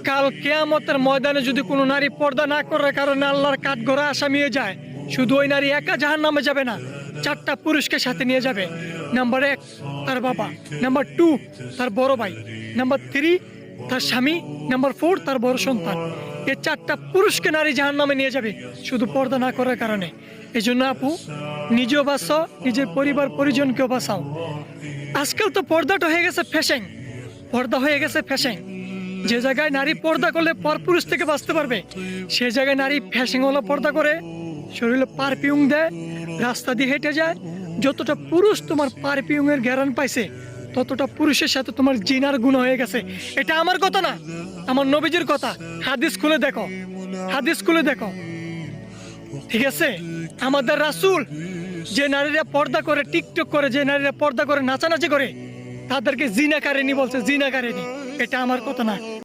কাল কিয়ামতের ময়দানে যদি কোনো নারী পর্দা না করার কারণে আল্লাহর কাঠগড়া আসামি হয়ে যায়, শুধু ওই নারী একা জাহান্নামে যাবে না, 4টা পুরুষকে সাথে নিয়ে যাবে। নাম্বার 1 তার বাবা, নাম্বার 2 তার বড় ভাই, নাম্বার 3 তার স্বামী, নাম্বার 4 তার বড় সন্তান। এই 4টা পুরুষকে নারী জাহান্নামে নিয়ে যাবে শুধু পর্দা না করার কারণে। এই জন্য আপু, নিজেও বাঁচাও, নিজের পরিবার পরিজনকেও বাঁচাও। আজকাল তো পর্দাটা হয়ে গেছে ফ্যাশন, পর্দা হয়ে গেছে ফ্যাশন। যে জায়গায় নারী পর্দা করলে পরপুরুষ থেকে বাঁচতে পারবে, সে জায়গায় নারী ফ্যাশন হলো পর্দা করে, শরীরে পারফিউম দেয়, রাস্তা দিয়ে হেঁটে যায়। যতটা পুরুষ তোমার পারফিউমের ঘ্রাণ পাইছে, ততটা পুরুষের সাথে তোমার জিনার গুণ হয়ে গেছে। এটা আমার কথা না, আমার নবীজির কথা। হাদিস খুলে দেখো, হাদিস খুলে দেখো, ঠিক আছে? আমাদের রাসূল যে নারীরা পর্দা করে, টিকটক করে, যে নারীরা পর্দা করে নাচানাচি করে, তাদেরকে জিনাকারিনী বলছে, জিনাকারিনী। এটা আমার কথা না।